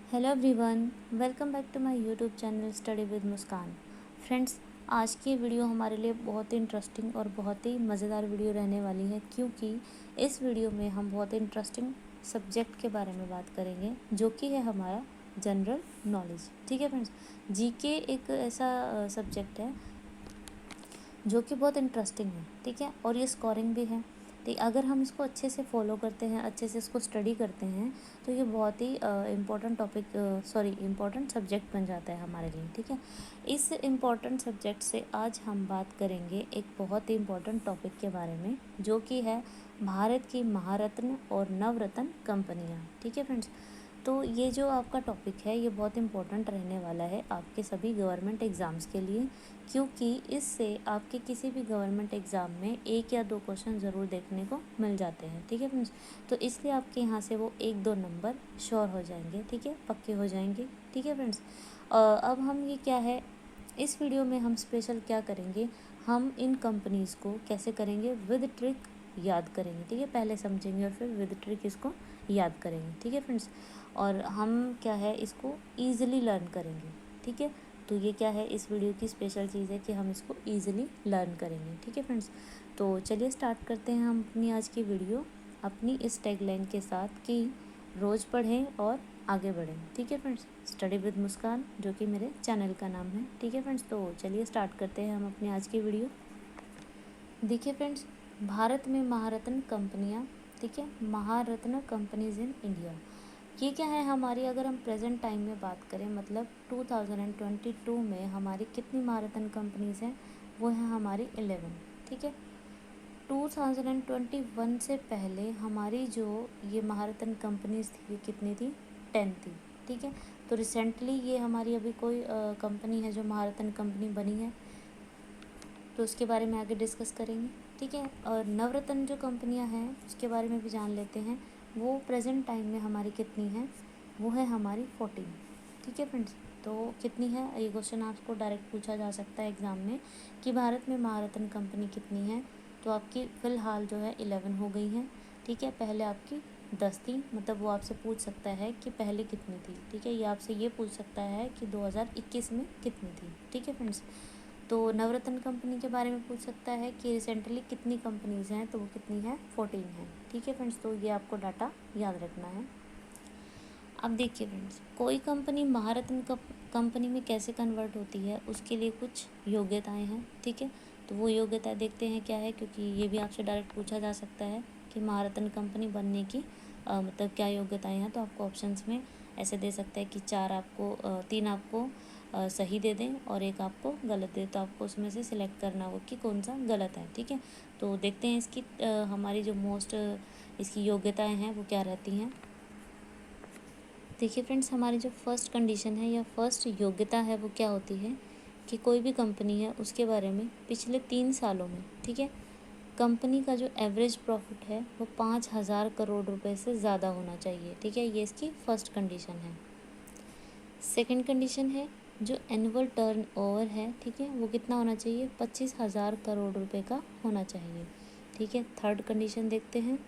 Hello everyone, welcome back to my YouTube channel study with Muskaan. Friends, आज की video हमारे लिए बहुत ही इंटरेस्टिंग और बहुत ही मज़ेदार वीडियो रहने वाली है, क्योंकि इस वीडियो में हम बहुत ही इंटरेस्टिंग सब्जेक्ट के बारे में बात करेंगे, जो कि है हमारा जनरल नॉलेज। ठीक है फ्रेंड्स, जीके एक ऐसा सब्जेक्ट है जो कि बहुत इंटरेस्टिंग है। ठीक है, और ये स्कोरिंग भी है। तो अगर हम इसको अच्छे से फॉलो करते हैं, अच्छे से इसको स्टडी करते हैं, तो ये बहुत ही इम्पोर्टेंट सब्जेक्ट बन जाता है हमारे लिए। ठीक है, इस इम्पोर्टेंट सब्जेक्ट से आज हम बात करेंगे एक बहुत ही इम्पोर्टेंट टॉपिक के बारे में, जो कि है भारत की महारत्न और नवरत्न कंपनियां। ठीक है फ्रेंड्स, तो ये जो आपका टॉपिक है ये बहुत इम्पोर्टेंट रहने वाला है आपके सभी गवर्नमेंट एग्ज़ाम्स के लिए, क्योंकि इससे आपके किसी भी गवर्नमेंट एग्ज़ाम में एक या दो क्वेश्चन ज़रूर देखने को मिल जाते हैं। ठीक है फ्रेंड्स, तो इसलिए आपके यहाँ से वो एक दो नंबर श्योर हो जाएंगे। ठीक है, पक्के हो जाएंगे। ठीक है फ्रेंड्स, अब हम ये क्या है, इस वीडियो में हम स्पेशल क्या करेंगे, हम इन कंपनीज़ को कैसे करेंगे, विद ट्रिक याद करेंगे। ठीक है, पहले समझेंगे और फिर विद ट्रिक इसको याद करेंगे। ठीक है फ्रेंड्स, और हम क्या है इसको ईज़िली लर्न करेंगे। ठीक है, तो ये क्या है, इस वीडियो की स्पेशल चीज़ है कि हम इसको ईज़िली लर्न करेंगे। ठीक है फ्रेंड्स, तो चलिए स्टार्ट करते हैं हम अपनी आज की वीडियो अपनी इस टैगलाइन के साथ कि रोज़ पढ़ें और आगे बढ़ें। ठीक है फ्रेंड्स, स्टडी विद मुस्कान जो कि मेरे चैनल का नाम है। ठीक है फ्रेंड्स, तो चलिए स्टार्ट करते हैं हम अपनी आज की वीडियो। देखिए फ्रेंड्स, भारत में महारत्न कंपनियां। ठीक है, महारत्न कंपनीज इन इंडिया, ये क्या है हमारी, अगर हम प्रेजेंट टाइम में बात करें, मतलब 2022 में हमारी कितनी महारत्न कंपनीज हैं, वो है हमारी 11। ठीक है, 2021 से पहले हमारी जो ये महारत्न कंपनीज थी ये कितनी थी, 10 थी। ठीक है, तो रिसेंटली ये हमारी अभी कोई कंपनी है जो महारत्न कंपनी बनी है, तो उसके बारे में आगे डिस्कस करेंगे। ठीक है, और नवरत्न जो कंपनियां हैं उसके बारे में भी जान लेते हैं। वो प्रेजेंट टाइम में हमारी कितनी हैं, वो है हमारी 14। ठीक है फ्रेंड्स, तो कितनी है, ये क्वेश्चन आपको डायरेक्ट पूछा जा सकता है एग्ज़ाम में कि भारत में महारत्न कंपनी कितनी है, तो आपकी फ़िलहाल जो है 11 हो गई हैं। ठीक है, पहले आपकी 10 थी, मतलब वो आपसे पूछ सकता है कि पहले कितनी थी। ठीक है, ये आपसे ये पूछ सकता है कि 2021 में कितनी थी। ठीक है फ्रेंड्स, तो नवरत्न कंपनी के बारे में पूछ सकता है कि रिसेंटली कितनी कंपनीज़ हैं, तो वो कितनी है, 14 है। ठीक है फ्रेंड्स, तो ये आपको डाटा याद रखना है। अब देखिए फ्रेंड्स, कोई कंपनी महारत्न कंपनी में कैसे कन्वर्ट होती है, उसके लिए कुछ योग्यताएं हैं। ठीक है, तो वो योग्यताएं देखते हैं क्या है, क्योंकि ये भी आपसे डायरेक्ट पूछा जा सकता है कि महारत्न कंपनी बनने की मतलब क्या योग्यताएं हैं। तो आपको ऑप्शंस में ऐसे दे सकते हैं कि तीन आपको सही दे दें और एक आपको गलत दे, तो आपको उसमें से सिलेक्ट करना होगा कि कौन सा गलत है। ठीक है, तो देखते हैं इसकी हमारी जो इसकी योग्यताएं हैं वो क्या रहती हैं। देखिए फ्रेंड्स, हमारी जो फर्स्ट कंडीशन है या फर्स्ट योग्यता है वो क्या होती है कि कोई भी कंपनी है उसके बारे में पिछले 3 सालों में, ठीक है, कंपनी का जो एवरेज प्रॉफिट है वो 5,000 करोड़ रुपए से ज़्यादा होना चाहिए। ठीक है, ये इसकी फर्स्ट कंडीशन है। सेकंड कंडीशन है जो एनुअल टर्न ओवर है, ठीक है, वो कितना होना चाहिए, 25,000 करोड़ रुपए का होना चाहिए। ठीक है, थर्ड कंडीशन देखते हैं।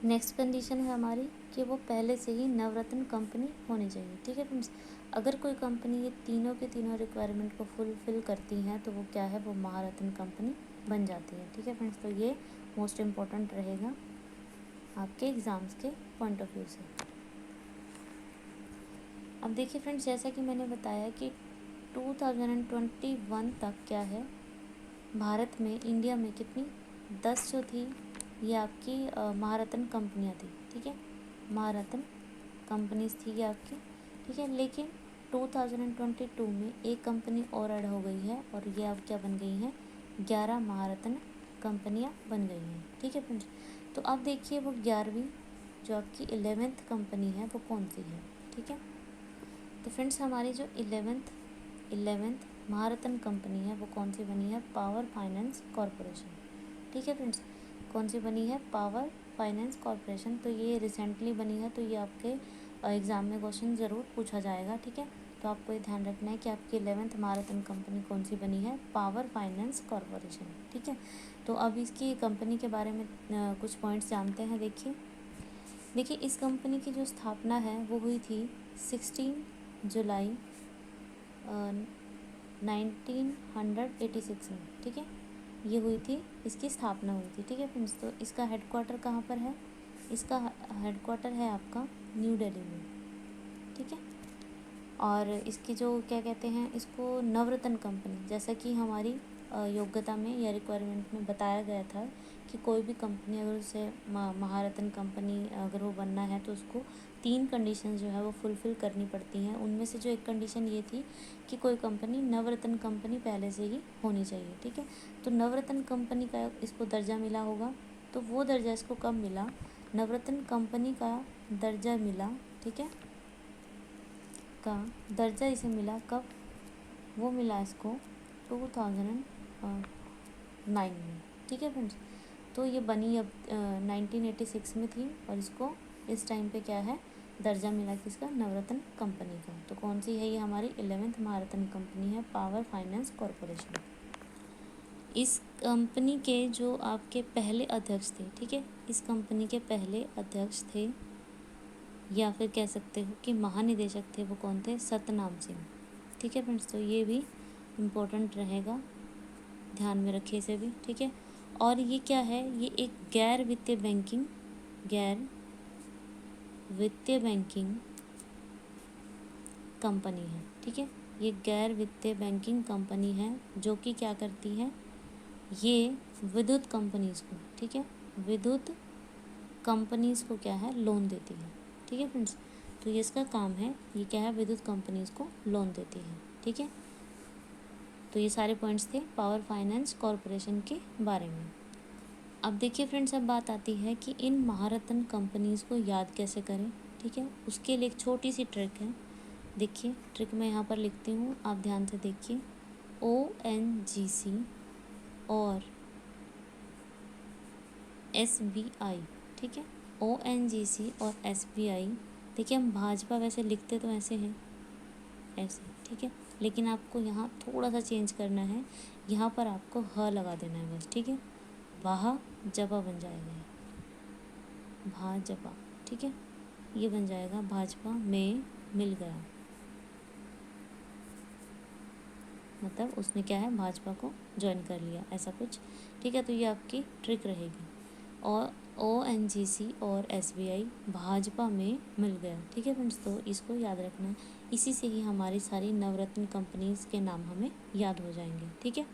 नेक्स्ट कंडीशन है हमारी कि वो पहले से ही नवरत्न कंपनी होनी चाहिए। ठीक है फ्रेंड्स, अगर कोई कंपनी ये तीनों के तीनों रिक्वायरमेंट को फुलफ़िल करती हैं तो वो क्या है, वो महारत्न कंपनी बन जाती है। ठीक है फ्रेंड्स, तो ये मोस्ट इम्पॉर्टेंट रहेगा आपके एग्ज़ाम्स के पॉइंट ऑफ व्यू से। अब देखिए फ्रेंड्स, जैसा कि मैंने बताया कि 2021 तक क्या है, भारत में, इंडिया में कितनी 10 जो थी ये आपकी महारत्न कंपनियां थी। ठीक है, महारत्न कंपनीज थी ये आपकी। ठीक है, लेकिन 2022 में एक कंपनी और ऐड हो गई है और ये अब क्या बन गई हैं, 11 महारत्न कंपनियां बन गई हैं। ठीक है फ्रेंड्स, तो अब देखिए वो 11वीं जो आपकी 11th कंपनी है वो कौन सी है। ठीक है, तो फ्रेंड्स हमारी जो 11th महारत्न कंपनी है वो कौन सी बनी है, पावर फाइनेंस कॉरपोरेशन। ठीक है फ्रेंड्स, कौन सी बनी है, पावर फाइनेंस कॉरपोरेशन। तो ये रिसेंटली बनी है, तो ये आपके एग्ज़ाम में क्वेश्चन ज़रूर पूछा जाएगा। ठीक है, तो आपको ये ध्यान रखना है कि आपकी 11th महारत्न कंपनी कौन सी बनी है, पावर फाइनेंस कॉरपोरेशन। ठीक है, तो अब इसकी कंपनी के बारे में कुछ पॉइंट्स जानते हैं। देखिए, देखिए इस कंपनी की जो स्थापना है वो हुई थी 16 जुलाई 1986 में, ठीक है। ये हुई थी, इसकी स्थापना हुई थी, ठीक है फ्रेंड्स। तो इसका हेडक्वार्टर कहाँ पर है? इसका हेडक्वार्टर है आपका न्यू दिल्ली में, ठीक है। और इसकी जो क्या कहते हैं इसको, नवरत्न कंपनी, जैसा कि हमारी योग्यता में या रिक्वायरमेंट में बताया गया था कि कोई भी कंपनी अगर उसे महारत्न कंपनी अगर वो बनना है तो उसको 3 कंडीशन जो है वो फुलफ़िल करनी पड़ती हैं। उनमें से जो एक कंडीशन ये थी कि कोई कंपनी नवरत्न कंपनी पहले से ही होनी चाहिए, ठीक है। तो नवरत्न कंपनी का इसको दर्जा मिला होगा, तो वो दर्जा इसको कब मिला? नवरत्न कंपनी का दर्जा मिला, ठीक है, का दर्जा इसे मिला कब? वो मिला इसको 2009 में, ठीक है फ्रेंड्स। तो ये बनी अब 1986 में थी और इसको इस टाइम पे क्या है, दर्जा मिला किसका? नवरत्न कंपनी का। तो कौन सी है ये? हमारी 11th महारत्न कंपनी है, पावर फाइनेंस कॉरपोरेशन। इस कंपनी के जो आपके पहले अध्यक्ष थे, ठीक है, इस कंपनी के पहले अध्यक्ष थे या फिर कह सकते हो कि महानिदेशक थे, वो कौन थे? सतनाम सिंह, ठीक है फ्रेंड्स। तो ये भी इम्पोर्टेंट रहेगा, ध्यान में रखिए इसे भी, ठीक है। और ये क्या है? ये एक गैर वित्तीय बैंकिंग कंपनी है, ठीक है। ये गैर वित्तीय बैंकिंग कंपनी है जो कि क्या करती है? ये विद्युत कंपनीज़ को, ठीक है, विद्युत कंपनीज़ को क्या है? लोन देती है, ठीक है फ्रेंड्स। तो ये इसका काम है, ये क्या है? विद्युत कंपनीज़ को लोन देती है, ठीक है। तो ये सारे पॉइंट्स थे पावर फाइनेंस कॉरपोरेशन के बारे में। अब देखिए फ्रेंड्स, अब बात आती है कि इन महारत्न कंपनीज़ को याद कैसे करें, ठीक है। उसके लिए एक छोटी सी ट्रिक है। देखिए ट्रिक मैं यहाँ पर लिखती हूँ, आप ध्यान से देखिए। ONGC और SBI, ठीक है। ONGC और SBI, देखिए हम भाजपा वैसे लिखते तो ऐसे हैं, ऐसे, ठीक है, लेकिन आपको यहाँ थोड़ा सा चेंज करना है। यहाँ पर आपको ह लगा देना है बस, ठीक है। भाजपा बन जाएगा, भाजपा, ठीक है। ये बन जाएगा भाजपा में मिल गया, मतलब उसने क्या है? भाजपा को ज्वाइन कर लिया, ऐसा कुछ, ठीक है। तो ये आपकी ट्रिक रहेगी। और ONGC और SBI भाजपा में मिल गया, ठीक है फ्रेंड्स। तो इसको याद रखना है, इसी से ही हमारी सारी नवरत्न कंपनीज़ के नाम हमें याद हो जाएंगे, ठीक है।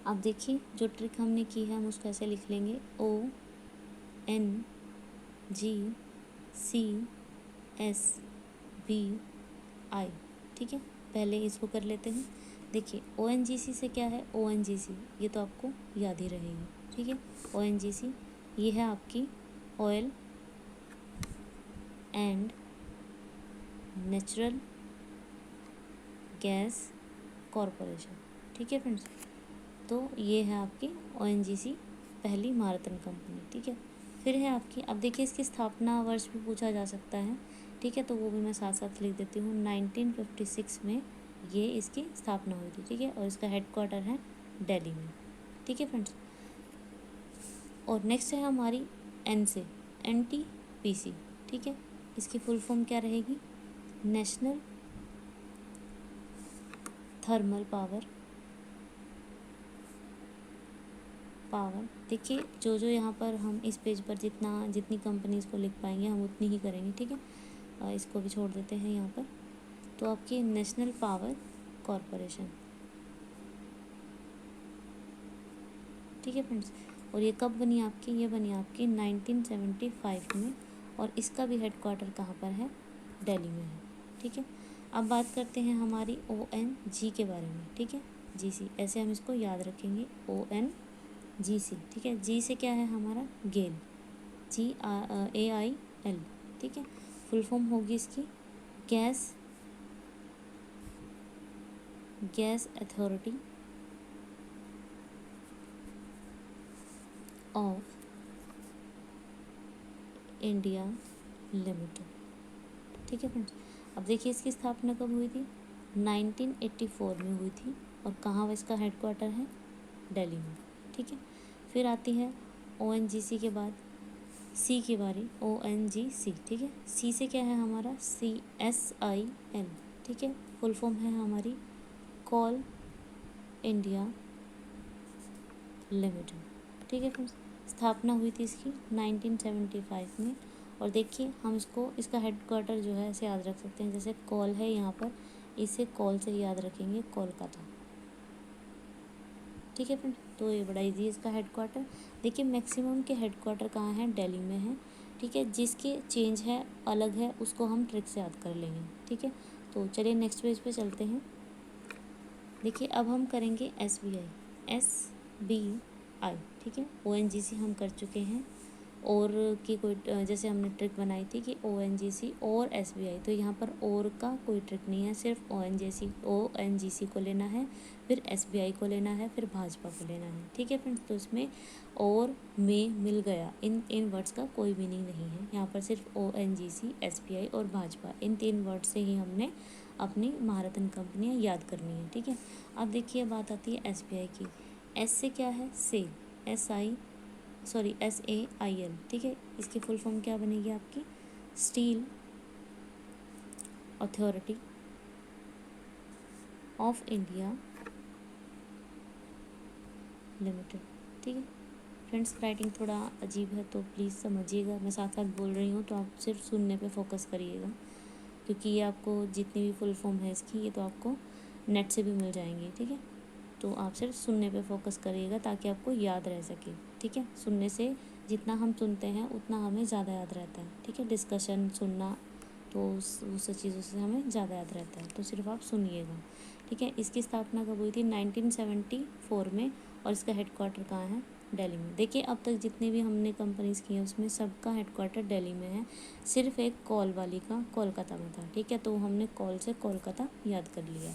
अब देखिए जो ट्रिक हमने की है हम उसको ऐसे लिख लेंगे, ONGCSBI, ठीक है। पहले इसको कर लेते हैं। देखिए ONGC से क्या है? ONGC ये तो आपको याद ही रहेगी, ठीक है। ONGC ये है आपकी oil and natural gas corporation, ठीक है फ्रेंड्स। तो ये है आपकी ONGC, पहली महारत्न कंपनी, ठीक है। फिर है आपकी, अब देखिए इसकी स्थापना वर्ष भी पूछा जा सकता है, ठीक है, तो वो भी मैं साथ साथ लिख देती हूँ। 1956 में ये इसकी स्थापना हुई थी, ठीक है, और इसका हेडक्वार्टर है दिल्ली में, ठीक है फ्रेंड्स। और नेक्स्ट है हमारी NTPC, ठीक है। इसकी फुल फॉर्म क्या रहेगी? National thermal power. देखिए जो यहाँ पर हम इस पेज पर जितनी कंपनीज़ को लिख पाएंगे हम उतनी ही करेंगे, ठीक है। इसको भी छोड़ देते हैं यहाँ पर। तो आपकी नेशनल पावर कॉरपोरेशन, ठीक है फ्रेंड्स। और ये कब बनी आपकी? ये बनी आपकी 1975 में, और इसका भी हेडक्वार्टर कहाँ पर है? दिल्ली में है, ठीक है। अब बात करते हैं हमारी ONG के बारे में, ठीक है, GC, ऐसे हम इसको याद रखेंगे, ONGC, ठीक है। G से क्या है हमारा? गेल, GAIL, ठीक है। फुल फॉर्म होगी इसकी gas authority of India limited, ठीक है फ्रेंड्स। अब देखिए इसकी स्थापना कब हुई थी? 1984 में हुई थी, और कहाँ इसका हेडक्वार्टर है? दिल्ली में, ठीक है। फिर आती है ONGC के बाद सी की बारी, ONGC, ठीक है। सी से क्या है हमारा, CSIL, ठीक है। फुल फॉर्म है हमारी कोल इंडिया लिमिटेड, ठीक है फ्रेंड्स। स्थापना हुई थी इसकी 1975 में। और देखिए हम इसका हेडक्वार्टर जो है ऐसे याद रख सकते हैं, जैसे कॉल है यहाँ पर, इसे कॉल से याद रखेंगे कोलकाता, ठीक है फ्रेंड। तो ये बड़ा इजी है इसका हेडक्वार्टर। देखिए मैक्सिमम के हेडक्वार्टर कहाँ हैं, दिल्ली में है, ठीक है। जिसके चेंज है अलग है उसको हम ट्रिक से याद कर लेंगे, ठीक है। तो चलिए नेक्स्ट पेज पे चलते हैं। देखिए अब हम करेंगे SBI, ठीक है। ONGC हम कर चुके हैं, और की कोई जैसे हमने ट्रिक बनाई थी कि ONGC और SBI, तो यहाँ पर और का कोई ट्रिक नहीं है, सिर्फ ONGC को लेना है, फिर SBI को लेना है, फिर भाजपा को लेना है, ठीक है फ्रेंड्स। तो इसमें और में मिल गया, इन वर्ड्स का कोई मीनिंग नहीं है यहाँ पर, सिर्फ ONGC, SBI और भाजपा, इन 3 वर्ड से ही हमने अपनी महारत्न कंपनियाँ याद करनी है, ठीक है। अब देखिए बात आती है SBI की। S से क्या है, सेल, SAIL, ठीक है। इसकी फुल फॉर्म क्या बनेगी आपकी, steel authority of India limited, ठीक है फ्रेंड्स। राइटिंग थोड़ा अजीब है तो प्लीज़ समझिएगा, मैं साथ साथ बोल रही हूँ तो आप सिर्फ सुनने पे फोकस करिएगा, क्योंकि ये आपको जितनी भी फुल फॉर्म है इसकी, ये तो आपको नेट से भी मिल जाएंगी, ठीक है। तो आप सिर्फ सुनने पे फोकस करिएगा ताकि आपको याद रह सके, ठीक है। सुनने से जितना हम सुनते हैं उतना हमें ज़्यादा याद रहता है, ठीक है। डिस्कशन सुनना तो उस सब चीज़ों से हमें ज़्यादा याद रहता है, तो सिर्फ आप सुनिएगा, ठीक है। इसकी स्थापना कब हुई थी, 1974 में, और इसका हेडक्वार्टर कहाँ है, दिल्ली में। देखिए अब तक जितने भी हमने कंपनीज़ की हैं उसमें सबका हेडक्वार्टर दिल्ली में है, सिर्फ एक कॉल वाली का कोलकाता में था, ठीक है। तो हमने कॉल से कोलकाता याद कर लिया।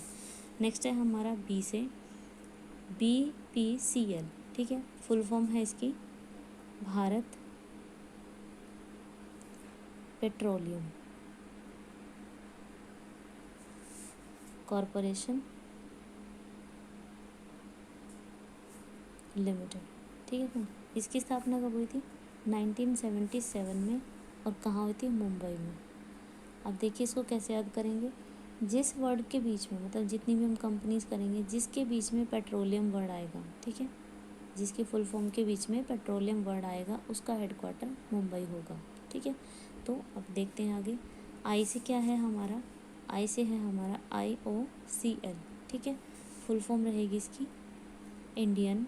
नेक्स्ट है हमारा बी से BPCL, ठीक है। फुल फॉर्म है इसकी भारत पेट्रोलियम कॉरपोरेशन लिमिटेड, ठीक है फ्रेंड। इसकी स्थापना कब हुई थी, 1977 में, और कहाँ हुई थी, मुंबई में। अब देखिए इसको कैसे याद करेंगे, जिस वर्ड के बीच में, मतलब जितनी भी हम कंपनीज करेंगे जिसके बीच में पेट्रोलियम वर्ड आएगा, ठीक है, जिसके फुल फॉर्म के बीच में पेट्रोलियम वर्ड आएगा उसका हेडक्वार्टर मुंबई होगा, ठीक है। तो अब देखते हैं आगे। आई से क्या है हमारा, आई से है हमारा IOCL, ठीक है। फुल फॉर्म रहेगी इसकी इंडियन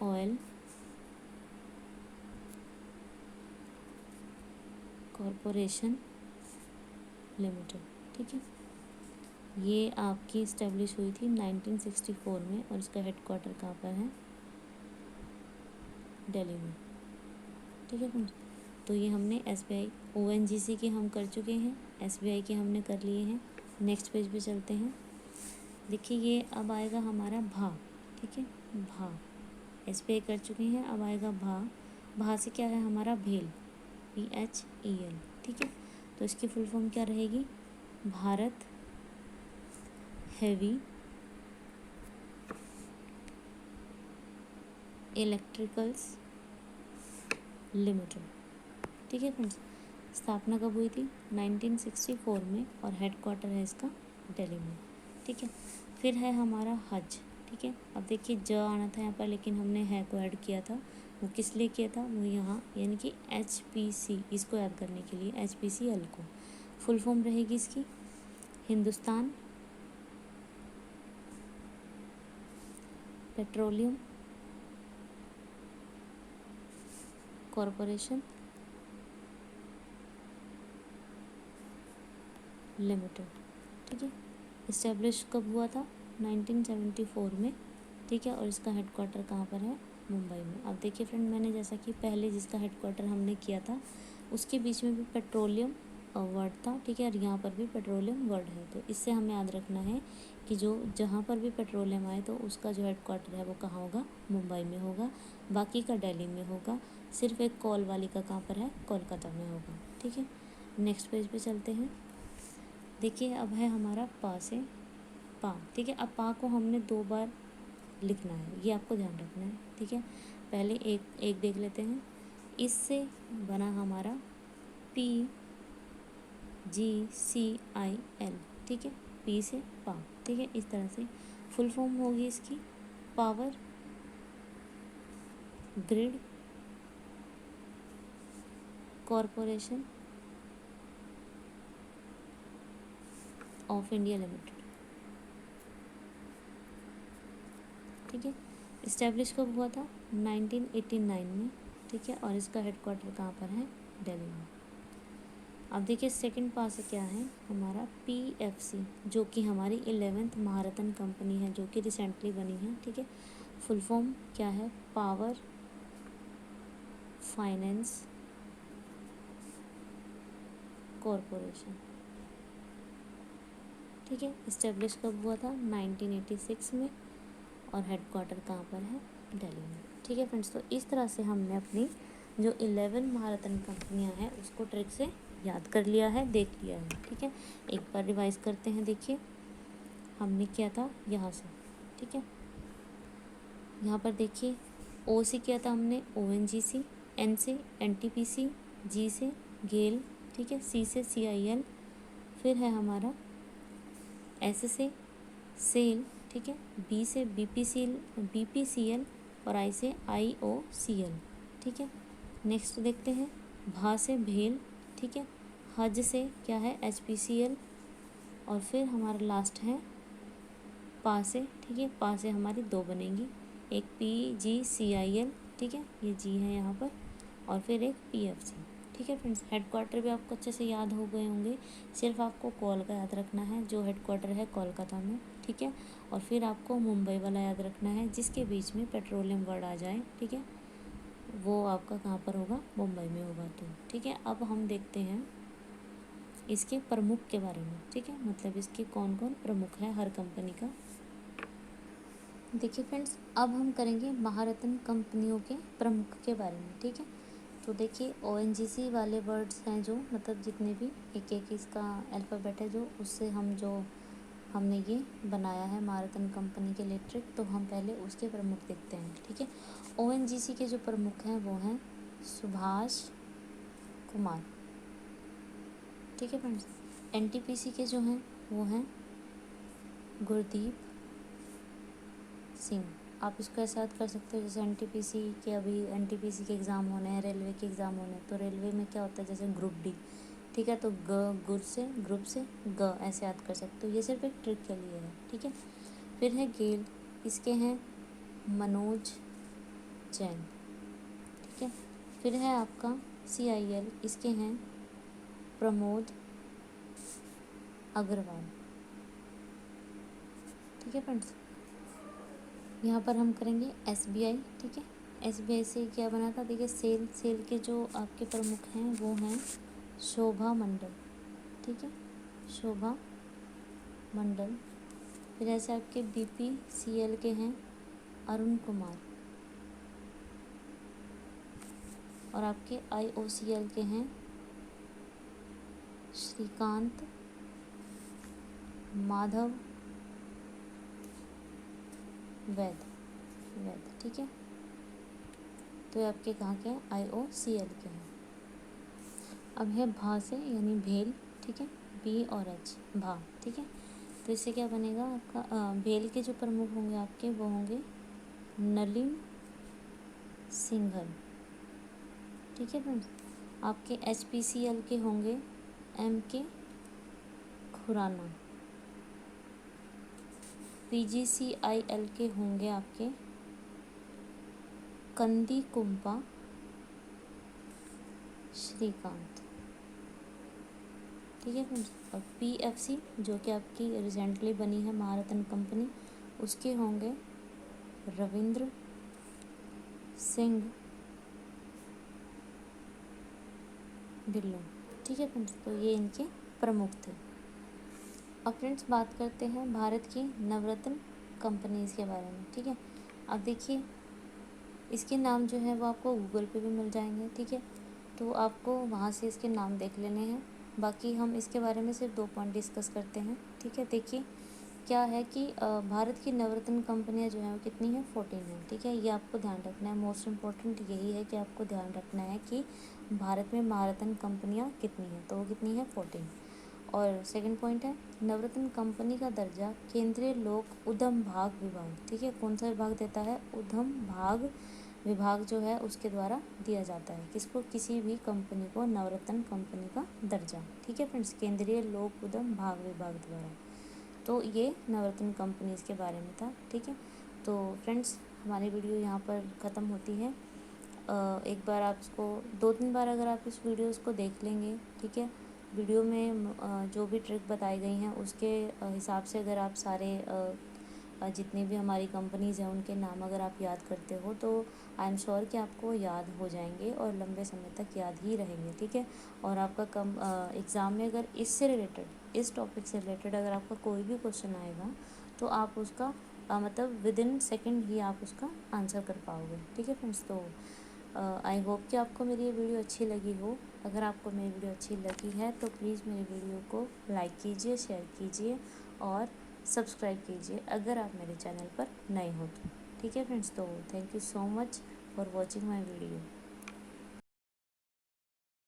ऑयल कॉरपोरेशन लिमिटेड, ठीक है। ये आपकी इस्टेब्लिश हुई थी 1964 में, और इसका हेडक्वार्टर कहाँ पर है, दिल्ली में, ठीक है फ्रेंड्स। तो ये हमने SBI ONGC के हम कर चुके हैं, SBI के हमने कर लिए हैं। नेक्स्ट पेज पे चलते हैं। देखिए ये अब आएगा हमारा भा, ठीक है, भा। SBI कर चुके हैं, अब आएगा भा। भा से क्या है हमारा, भेल, BHEL, ठीक है। तो इसकी फुल फॉर्म क्या रहेगी, भारत हेवी इलेक्ट्रिकल्स लिमिटेड, ठीक है फ्रेंड्स। स्थापना कब हुई थी, 1964 में, और हेडक्वार्टर है इसका दिल्ली में, ठीक है। फिर है हमारा हज, ठीक है। अब देखिए ज आना था यहाँ पर, लेकिन हमने है को ऐड किया था, वो किस लिए किया था, वो यहाँ यानी कि HPC, इसको याद करने के लिए, HPCL को। फुल फॉर्म रहेगी इसकी हिंदुस्तान पेट्रोलियम कॉरपोरेशन लिमिटेड, ठीक है। इस्टेब्लिश कब हुआ था, 1974 में, ठीक है। और इसका हेडक्वार्टर कहाँ पर है, मुंबई में। अब देखिए फ्रेंड, मैंने जैसा कि पहले जिसका हेडक्वार्टर हमने किया था उसके बीच में भी पेट्रोलियम वर्ड था, ठीक है, और यहाँ पर भी पेट्रोलियम वर्ड है। तो इससे हमें याद रखना है कि जो जहाँ पर भी पेट्रोलियम आए तो उसका जो हेडक्वार्टर है वो कहाँ होगा, मुंबई में होगा, बाकी का दिल्ली में होगा, सिर्फ एक कॉल वाली का कहाँ पर है, कोलकाता में होगा, ठीक है। नेक्स्ट पेज पे चलते हैं। देखिए अब है हमारा पा से पा, ठीक है। अब पा को हमने 2 बार लिखना है, ये आपको ध्यान रखना है, ठीक है। पहले एक देख लेते हैं, इससे बना हमारा PGCIL, ठीक है, पी से पा, ठीक है। इस तरह से फुल फॉर्म होगी इसकी power grid corporation of India limited, ठीक है। इस्टेब्लिश कब हुआ था? 1989 में, ठीक है। और इसका हेडक्वार्टर कहाँ पर है? दिल्ली में। अब देखिए सेकंड पास क्या है हमारा PFC, जो कि हमारी 11th महारत्न कंपनी है, जो कि रिसेंटली बनी है, ठीक है। फुल फॉर्म क्या है? पावर फाइनेंस कॉरपोरेशन, ठीक है। इस्टेब्लिश कब हुआ था? 1986 में। और हेडक्वार्टर कहाँ पर है? दिल्ली में, ठीक है फ्रेंड्स। तो इस तरह से हमने अपनी जो 11 महारत्न कंपनियां हैं उसको ट्रिक से याद कर लिया है, देख लिया है, ठीक है। एक बार रिवाइज करते हैं। देखिए हमने किया था यहाँ से, ठीक है। यहाँ पर देखिए O से किया था हमने ONGC, N से NTPC, G से गेल, ठीक है, C से CIL, फिर है हमारा S से सेल, ठीक है, B से BPCL और I से IOCL, ठीक है। नेक्स्ट देखते हैं भा से भेल, ठीक है। हज से क्या है? HPCL। और फिर हमारा लास्ट है पा से, ठीक है। पा से हमारी दो बनेंगी, एक PGCIL, ठीक है, ये G है यहाँ पर, और फिर एक PFC, ठीक है फ्रेंड्स। हेडक्वार्टर भी आपको अच्छे से याद हो गए होंगे, सिर्फ आपको कॉल का याद रखना है, जो हेडक्वार्टर है कोलकाता में, ठीक है। और फिर आपको मुंबई वाला याद रखना है, जिसके बीच में पेट्रोलियम वर्ड आ जाए, ठीक है, वो आपका कहाँ पर होगा? मुंबई में होगा। तो ठीक है, अब हम देखते हैं इसके प्रमुख के बारे में, ठीक है, मतलब इसके कौन कौन प्रमुख है हर कंपनी का। देखिए फ्रेंड्स, अब हम करेंगे महारत्न कंपनियों के प्रमुख के बारे में, ठीक है। तो देखिए ONGC वाले वर्ड्स हैं जो, मतलब जितने भी एक एक इसका अल्फ़ाबेट है जो, उससे हमने ये बनाया है महारत्न कंपनी के लिए ट्रिक। तो हम पहले उसके प्रमुख देखते हैं, ठीक है। ONGC के जो प्रमुख हैं वो हैं सुभाष कुमार, ठीक है फ्रेंड्स। NTPC के जो हैं वो हैं गुरदीप सिंह। आप इसको ऐसा याद कर सकते हो, जैसे NTPC के अभी NTPC के एग्ज़ाम होने हैं, रेलवे के एग्ज़ाम होने हैं, तो रेलवे में क्या होता है, जैसे ग्रुप D, ठीक है, तो ग्रुप से ग ऐसे याद कर सकते हो। ये सिर्फ एक ट्रिक के लिए है, ठीक है। फिर है गेल, इसके हैं मनोज जैन, ठीक है। फिर है आपका CIL, इसके हैं प्रमोद अग्रवाल, ठीक है फ्रेंड्स। यहाँ पर हम करेंगे SBI, ठीक है। SBI से क्या बना था? देखिए सेल के जो आपके प्रमुख हैं वो हैं शोभा मंडल, ठीक है, शोभा मंडल। फिर ऐसे आपके BPCL के हैं अरुण कुमार, और आपके IOCL के हैं श्रीकांत माधव वैद, ठीक है। तो ये आपके कहाँ के हैं? IOCL के हैं। अब है भा से, यानी भेल, ठीक है, B और H, भा, ठीक है। तो इससे क्या बनेगा आपका? भेल के जो प्रमुख होंगे आपके वो होंगे नलिन सिंघल, ठीक है फ्रेंड्स। आपके HPCL के होंगे MK खुराना। PGCIL के होंगे आपके कंदी कुंपा श्रीकांत, ठीक है फ्रेंड्स। और PFC जो कि आपकी रिसेंटली बनी है महारत्न कंपनी, उसके होंगे रविंद्र सिंह ढिल्लों, ठीक है फ्रेंड्स। तो ये इनके प्रमुख थे। अब फ्रेंड्स बात करते हैं भारत की नवरत्न कंपनीज के बारे में, ठीक है। अब देखिए इसके नाम जो है वो आपको गूगल पे भी मिल जाएंगे, ठीक है, तो आपको वहाँ से इसके नाम देख लेने हैं। बाकी हम इसके बारे में सिर्फ 2 पॉइंट डिस्कस करते हैं, ठीक है। देखिए क्या है कि भारत की नवरत्न कंपनियां जो हैं वो कितनी हैं, 14 हैं। ठीक है, ये आपको ध्यान रखना है। मोस्ट इम्पोर्टेंट यही है कि आपको ध्यान रखना है कि भारत में महारत्न कंपनियां कितनी हैं, तो वो कितनी है, 14। और सेकंड पॉइंट है, नवरत्न कंपनी का दर्जा केंद्रीय लोक उद्यम भाग विभाग, ठीक है, कौन सा विभाग देता है, उद्यम भाग विभाग जो है उसके द्वारा दिया जाता है। किसको, किसी भी कंपनी को नवरत्न कंपनी का दर्जा। ठीक है फ्रेंड्स, केंद्रीय लोक उद्यम भाग विभाग द्वारा। तो ये नवरत्न कंपनीज के बारे में था। ठीक है, तो फ्रेंड्स हमारी वीडियो यहाँ पर ख़त्म होती है। एक बार आप इसको 2-3 बार अगर आप इस वीडियोस को देख लेंगे, ठीक है, वीडियो में जो भी ट्रिक बताई गई हैं उसके हिसाब से अगर आप सारे जितनी भी हमारी कंपनीज़ हैं उनके नाम अगर आप याद करते हो तो आई एम श्योर कि आपको याद हो जाएंगे और लंबे समय तक याद ही रहेंगे। ठीक है, और आपका एग्ज़ाम में अगर इससे रिलेटेड, इस टॉपिक से रिलेटेड अगर आपका कोई भी क्वेश्चन आएगा तो आप उसका मतलब विद इन सेकेंड ही आप उसका आंसर कर पाओगे। ठीक है फ्रेंड्स, तो आई होप कि आपको मेरी ये वीडियो अच्छी लगी हो। अगर आपको मेरी वीडियो अच्छी लगी है तो प्लीज़ मेरी वीडियो को लाइक कीजिए, शेयर कीजिए और सब्सक्राइब कीजिए अगर आप मेरे चैनल पर नए हो तो। ठीक है फ्रेंड्स, तो thank you so much for watching my video.